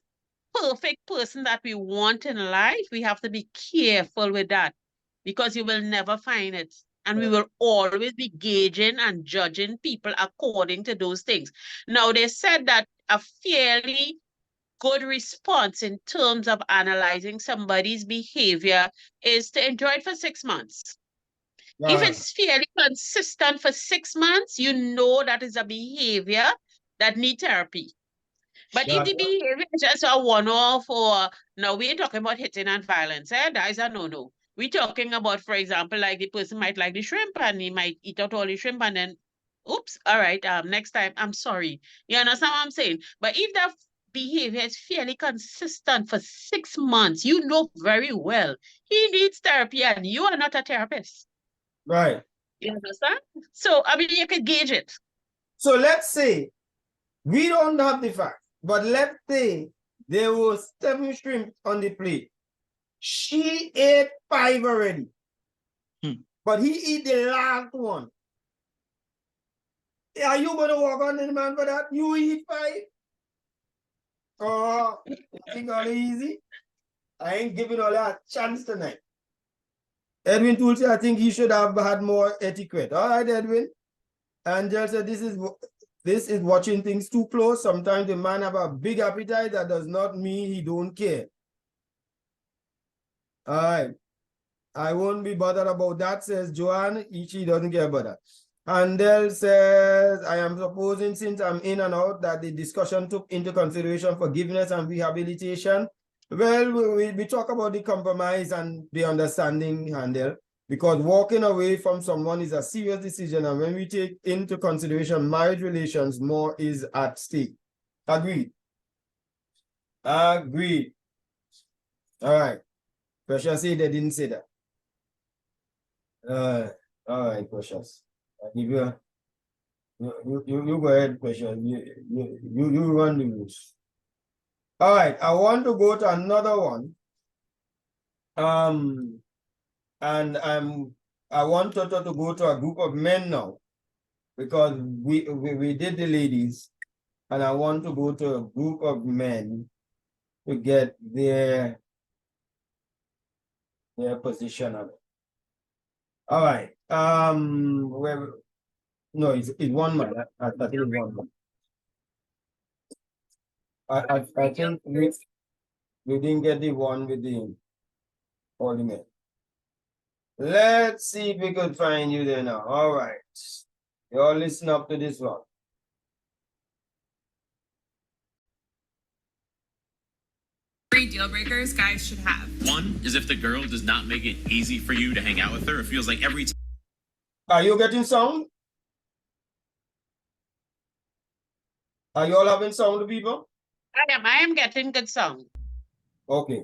perfect person that we want in life. We have to be careful with that because you will never find it. And we will always be gauging and judging people according to those things. Now, they said that a fairly good response in terms of analyzing somebody's behavior is to enjoy it for 6 months. If it's fairly consistent for 6 months, you know that is a behavior that needs therapy. But if the behavior is just a one-off or no, we ain't talking about hitting and violence, that is a no-no. We're talking about, for example, like the person might like the shrimp and he might eat out all the shrimp and then, oops, all right, next time, I'm sorry. You understand what I'm saying? But if that behavior is fairly consistent for 6 months, you know very well he needs therapy and you are not a therapist. Right. You understand? So, I mean, you can gauge it. So let's say we don't have the fact, but let's say there was 7 shrimp on the plate. She ate 5 already. But he eat the last one. Are you going to walk on the man for that? You eat 5? Oh, you think all easy? I ain't giving all that chance tonight. Edwin Tulsi, I think he should have had more etiquette. All right, Edwin. Angel said this is watching things too close. Sometimes the man have a big appetite. That does not mean he don't care. All right. I won't be bothered about that, says Joanne. She doesn't care about that. Handel says, I am supposing since I'm in and out that the discussion took into consideration forgiveness and rehabilitation. Well, we talk about the compromise and the understanding, Handel, because walking away from someone is a serious decision. And when we take into consideration marriage relations, more is at stake. Agreed. Agreed. All right. Precious say they didn't say that. All right, Precious. I give you, you go ahead, Precious. You run the rules. All right, I want to go to another one. And I want to go to a group of men now because we did the ladies, and I want to go to a group of men to get their position on it. All right. No, it's one man. I think it's one man. I think we didn't get the one with the ordinate. Let's see if we could find you there now. All right. You all listen up to this one. 3 deal breakers guys should have. One is if the girl does not make it easy for you to hang out with her. It feels like every time. Are you getting sound? Are you all having sound, people? I am getting good sound. Okay.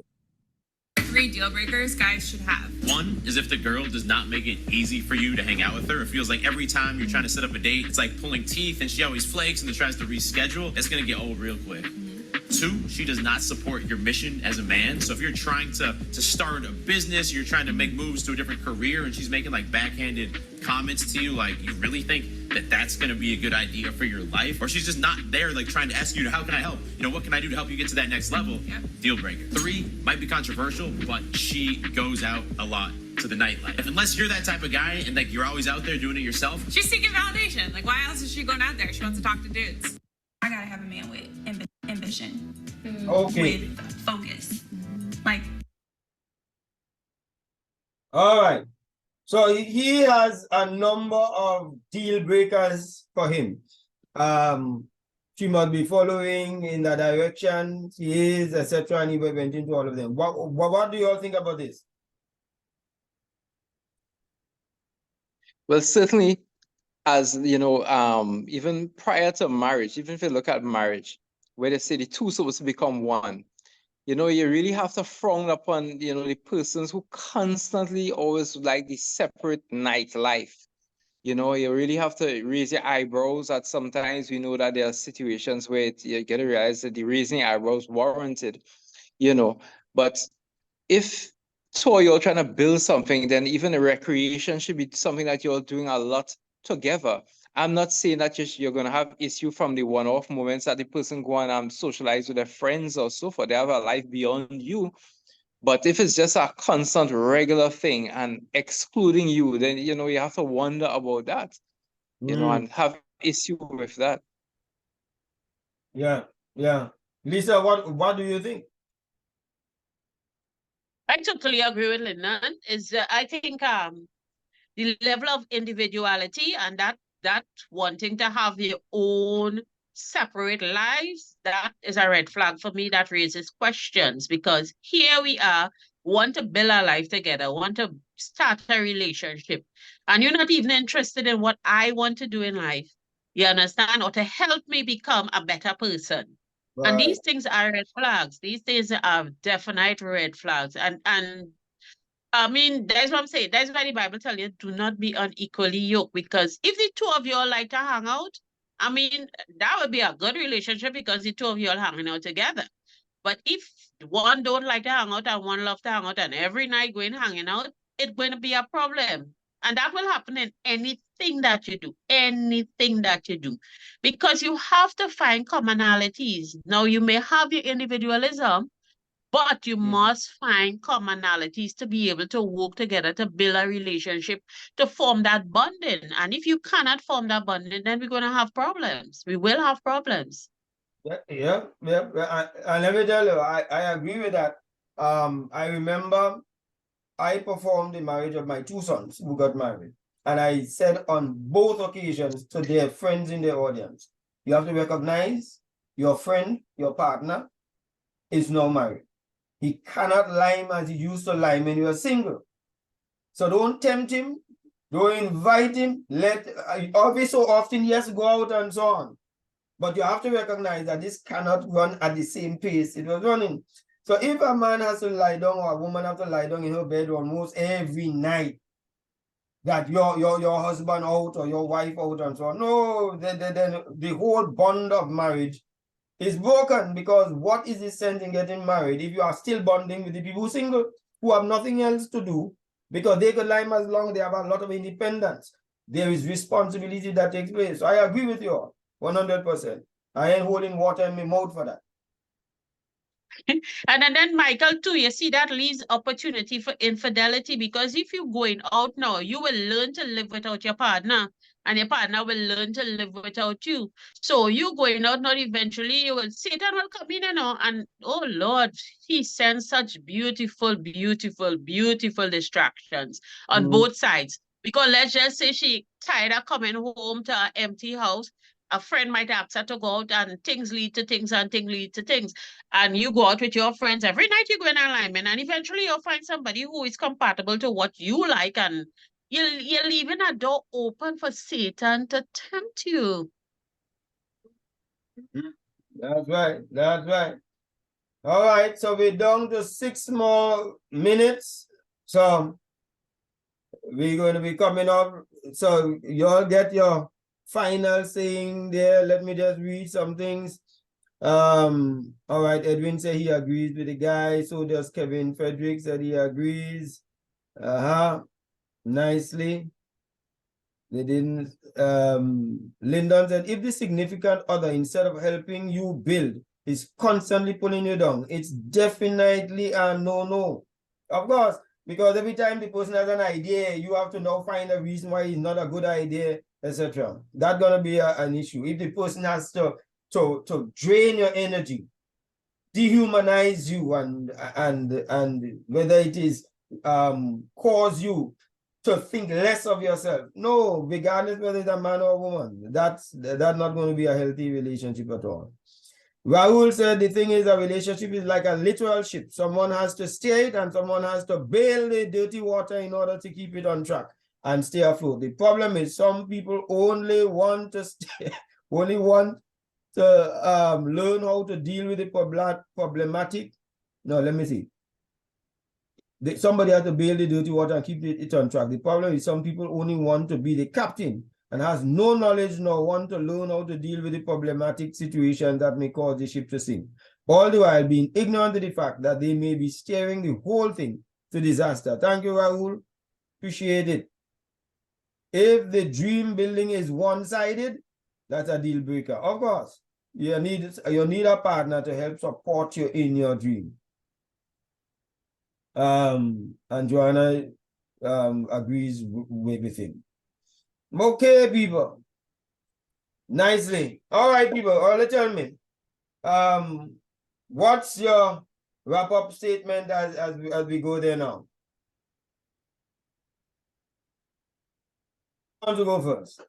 3 deal breakers guys should have. One is if the girl does not make it easy for you to hang out with her. It feels like every time you're trying to set up a date, it's like pulling teeth and she always flakes and then tries to reschedule. It's going to get old real quick. 2, she does not support your mission as a man. So if you're trying to start a business, you're trying to make moves to a different career, and she's making like backhanded comments to you, like you really think that that's going to be a good idea for your life, or she's just not there like trying to ask you, how can I help? What can I do to help you get to that next level? Yeah. Deal breaker. 3 might be controversial, but she goes out a lot to the nightlife. Unless you're that type of guy and like you're always out there doing it yourself. She's seeking validation. Like, why else is she going out there? She wants to talk to dudes. I gotta have a man with ambition. Okay. With focus. Like. All right. So he has a number of deal breakers for him. She must be following in the direction she is, etc. And he went into all of them. What do you all think about this? Well, certainly, as you know, even prior to marriage, even if you look at marriage, where they say the two supposed to become one, you really have to frown upon, the persons who constantly always like the separate nightlife. You really have to raise your eyebrows at sometimes. We know that there are situations where you got to realize that the raising eyebrows warranted, but if so you're trying to build something, then even a recreation should be something that you're doing a lot together. I'm not saying that you're going to have issue from the one-off moments that the person go and socialize with their friends or so forth. They have a life beyond you. But if it's just a constant regular thing and excluding you, then, you have to wonder about that, and have issue with that. Yeah. Lisa, what do you think? I totally agree with Lyndon. I think the level of individuality and that wanting to have your own separate lives, that is a red flag for me. That raises questions, because here we are, want to build our life together, want to start a relationship, and you're not even interested in what I want to do in life. You understand? Or to help me become a better person. Right. And these things are red flags. These things are definite red flags. And I mean, that's what I'm saying. That's why the Bible tells you, do not be unequally yoked. Because if the two of you all like to hang out, I mean, that would be a good relationship because the two of you all hanging out together. But if one don't like to hang out and one love to hang out and every night going hanging out, it's going to be a problem. And that will happen in anything that you do, because you have to find commonalities. Now, you may have your individualism, but you must find commonalities to be able to work together to build a relationship, to form that bonding. And if you cannot form that bonding, then we're going to have problems. We will have problems. Yeah. And let me tell you, I agree with that. I remember I performed the marriage of my two sons who got married. And I said on both occasions to their friends in the audience, you have to recognize your friend, your partner, is now married. He cannot lime as he used to lime when you were single. So don't tempt him, don't invite him. Every so often he has to go out and so on. But you have to recognize that this cannot run at the same pace it was running. So if a man has to lie down or a woman has to lie down in her bed almost every night, that your husband out or your wife out and so on, no, then the whole bond of marriage is broken, because what is the sense in getting married if you are still bonding with the people who are single, who have nothing else to do, because they could lie as long, they have a lot of independence. There is responsibility that takes place. So I agree with you 100%. I ain't holding water in my mouth for that. And then Michael too, you see, that leaves opportunity for infidelity, because if you're going out now, you will learn to live without your partner, and your partner will learn to live without you. So you going out now, eventually you will, Satan will come in, and oh Lord, he sends such beautiful, beautiful, beautiful distractions on both sides. Because let's just say she tired of coming home to an empty house. A friend might ask her to go out, and things lead to things, and things lead to things. And you go out with your friends every night, you go in alignment, and eventually you'll find somebody who is compatible to what you like, and you're leaving a door open for Satan to tempt you. That's right. That's right. All right. So we're down to 6 more minutes. So we're going to be coming up. So you'll get your final saying there. Let me just read some things. All right, Edwin said he agrees with the guy. So does Kevin. Frederick said he agrees. Nicely. They didn't. Lyndon said, if the significant other, instead of helping you build, is constantly pulling you down, it's definitely a no. Of course, because every time the person has an idea, you have to now find a reason why it's not a good idea, etc. That's gonna be an issue. If the person has to drain your energy, dehumanize you, and whether it is cause you to think less of yourself. No, regardless whether it's a man or a woman, that's not going to be a healthy relationship at all. Rahul said the thing is, a relationship is like a literal ship. Someone has to steer it and someone has to bail the dirty water in order to keep it on track and stay afloat. The problem is some people only want to learn how to deal with the problematic. No, let me see. Somebody has to bail the dirty water and keep it on track. The problem is some people only want to be the captain and has no knowledge nor want to learn how to deal with the problematic situation that may cause the ship to sink, all the while being ignorant of the fact that they may be steering the whole thing to disaster. Thank you, Rahul. Appreciate it. If the dream building is one-sided, that's a deal breaker. Of course, you need a partner to help support you in your dream. And Joanna agrees with him. Okay, people. Nicely. All right, people. All right, tell me. What's your wrap-up statement as we go there now? I want to go first.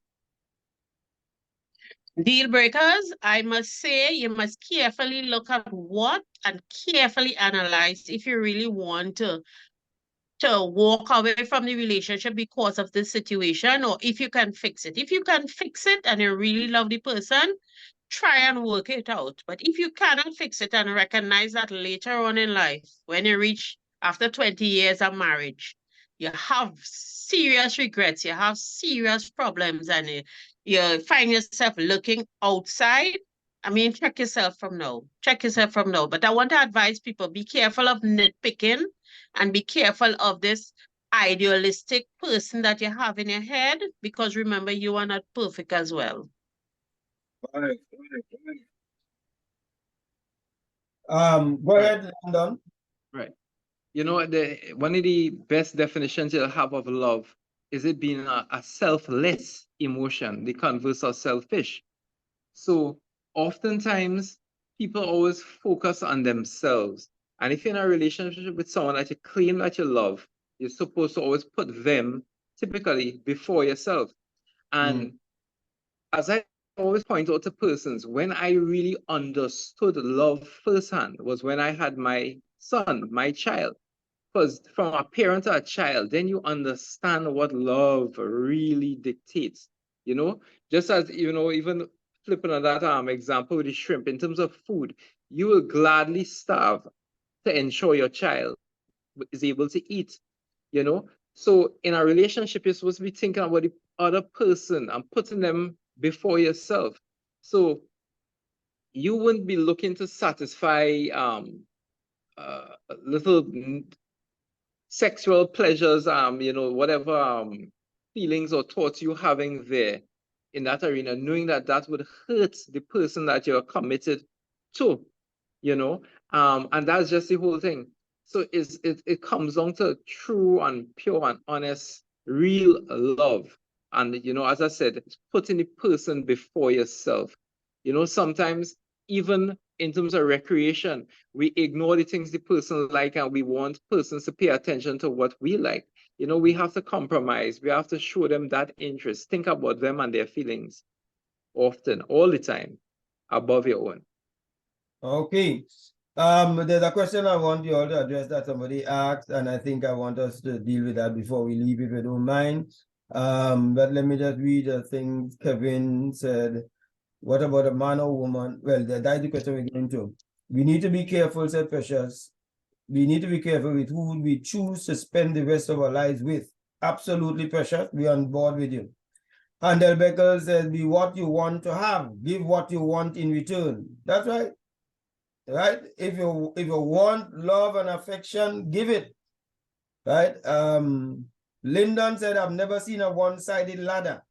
Deal breakers, I must say, you must carefully look at what and carefully analyze if you really want to walk away from the relationship because of this situation, or if you can fix it. If you can fix it and you really love the person, try and work it out. But if you cannot fix it and recognize that later on in life, when you reach after 20 years of marriage, you have serious regrets, you have serious problems, and you find yourself looking outside, I mean, check yourself from now. Check yourself from now. But I want to advise people, be careful of nitpicking and be careful of this idealistic person that you have in your head, because remember, you are not perfect as well. Go ahead, Landon. Right. You know, one of the best definitions you'll have of love is it being a selfless emotion, the converse of selfish. So oftentimes people always focus on themselves. And if you're in a relationship with someone that you claim that you love, You're supposed to always put them typically before yourself. And as I always point out to persons, when I really understood love firsthand was when I had my son, my child. Because from a parent to a child, then you understand what love really dictates. You know, just as, you know, even flipping on that example with the shrimp, in terms of food, you will gladly starve to ensure your child is able to eat, you know? So in a relationship, you're supposed to be thinking about the other person and putting them before yourself. So you wouldn't be looking to satisfy little sexual pleasures, you know, whatever feelings or thoughts you're having there in that arena, knowing that that would hurt the person that you're committed to, you know, and that's just the whole thing. So it comes down to true and pure and honest, real love. And, you know, as I said, it's putting the person before yourself. You know, sometimes even in terms of recreation, we ignore the things the person like, and we want persons to pay attention to what we like. You know, we have to compromise. We have to show them that interest. Think about them and their feelings often, all the time, above your own. Okay. There's a question I want you all to address that somebody asked, and I think I want us to deal with that before we leave, if you don't mind. But let me just read the thing Kevin said. What about a man or woman? Well, that's the question we're going to. We need to be careful, said Precious. We need to be careful with who we choose to spend the rest of our lives with. Absolutely, Precious. We're on board with you. And Beckel says, be what you want to have. Give what you want in return. That's right. Right? If you want love and affection, give it. Right? Lyndon said, I've never seen a one-sided ladder.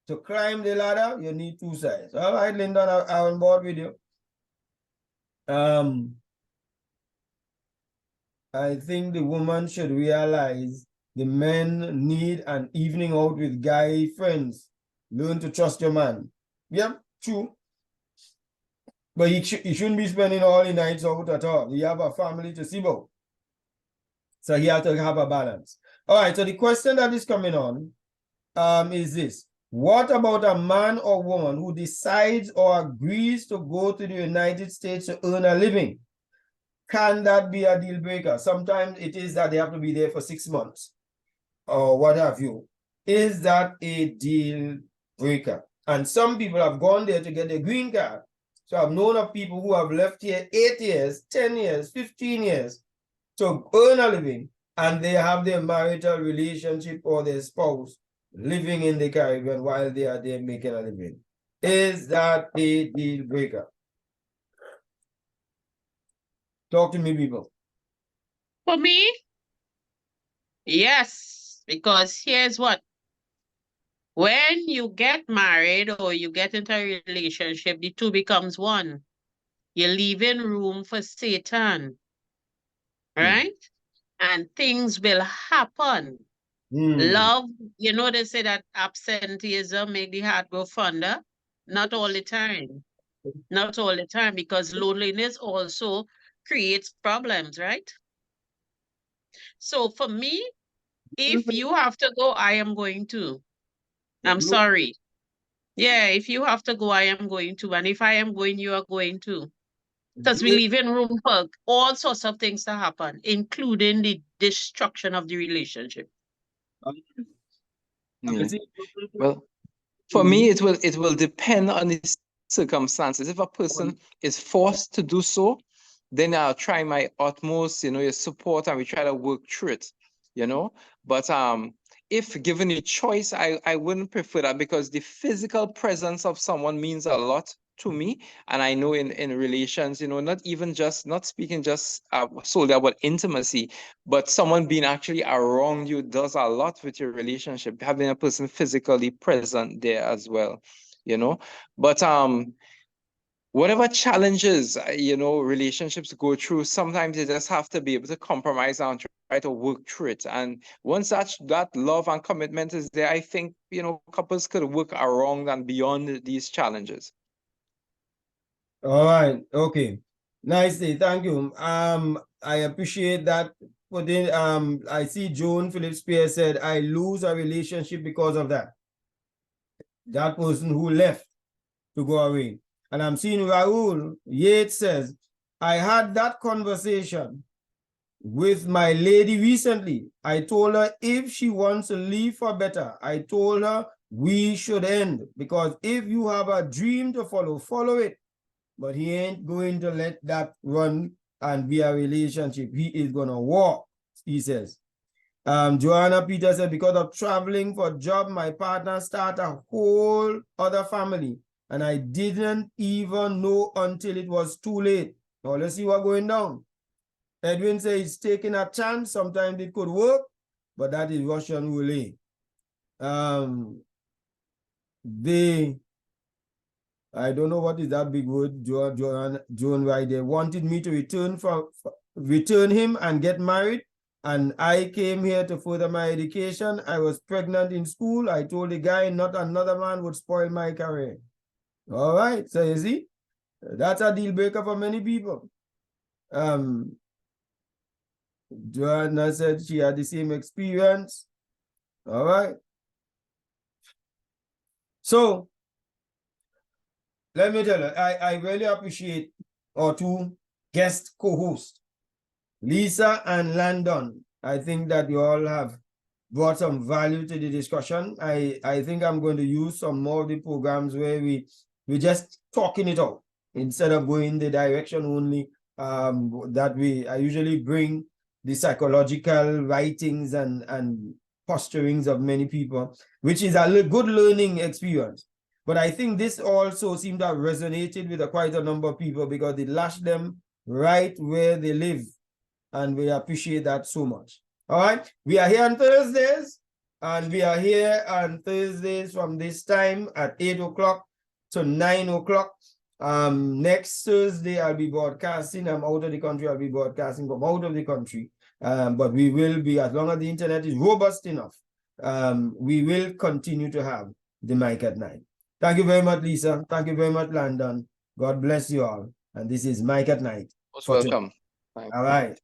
To climb the ladder, you need two sides. All right, Lyndon, I'm on board with you. I think the woman should realize the men need an evening out with guy friends. Learn to trust your man. Yeah, true. But he shouldn't be spending all the nights out at all. He have a family to see about. So he has to have a balance. All right, so the question that is coming on is this. What about a man or woman who decides or agrees to go to the United States to earn a living? Can that be a deal breaker? Sometimes it is that they have to be there for 6 months or what have you. Is that a deal breaker? And some people have gone there to get their green card. So I've known of people who have left here 8 years, 10 years, 15 years to earn a living, and they have their marital relationship or their spouse living in the Caribbean while they are there making a living. Is that a deal breaker? Talk to me, people. For me, yes, because here's what. When you get married or you get into a relationship, the two becomes one. You're leaving room for Satan, right? And things will happen. Love, you know, they say that absenteeism make the heart go fonder. Not all the time. Not all the time, because loneliness also creates problems, right? So for me, if you have to go, I am going to. I'm sorry. Yeah, if you have to go, I am going to. And if I am going, you are going to. Because we leave in room for all sorts of things to happen, including the destruction of the relationship. Yeah. Well, for me, it will depend on the circumstances. If a person is forced to do so, then I'll try my utmost, you know, your support, and we try to work through it, you know. But if given a choice, I wouldn't prefer that, because the physical presence of someone means a lot to me. And I know in relations, you know, not speaking just solely about intimacy, but someone being actually around you does a lot with your relationship, having a person physically present there as well, you know. But whatever challenges, you know, relationships go through, sometimes you just have to be able to compromise and try to work through it. And once that love and commitment is there, I think, you know, couples could work around and beyond these challenges. All right. Okay. Nicely. Thank you. I appreciate that put in, I see Joan Phillips Spears said, I lose a relationship because of that. That person who left to go away. And I'm seeing Raul Yates says, I had that conversation with my lady recently. I told her if she wants to leave for better, I told her we should end, because if you have a dream to follow, follow it. But he ain't going to let that run and be a relationship. He is going to walk, he says. Joanna Peter said, because of traveling for job, my partner started a whole other family, and I didn't even know until it was too late. Now let's see what's going down. Edwin says he's taking a chance. Sometimes it could work, but that is Russian roulette. I don't know what is that big word, Joan right there. Wanted me to return him and get married. And I came here to further my education. I was pregnant in school. I told the guy not another man would spoil my career. All right, so you see, that's a deal breaker for many people. Joanna said she had the same experience. All right. So, let me tell you, I really appreciate our two guest co-hosts, Lisa and Landon. I think that you all have brought some value to the discussion. I think I'm going to use some more of the programs where we're just talking it out instead of going the direction only that I usually bring the psychological writings and posturings of many people, which is a good learning experience. But I think this also seemed to have resonated with quite a number of people because it lashed them right where they live. And we appreciate that so much. All right. We are here on Thursdays. And we are here on Thursdays from this time at 8 o'clock to 9 o'clock. Next Thursday, I'll be broadcasting. I'm out of the country. I'll be broadcasting from out of the country. But we will be, as long as the internet is robust enough, we will continue to have the Mike at Night. Thank you very much, Lisa. Thank you very much, Landon. God bless you all. And this is Mike at Night. Most welcome. All right.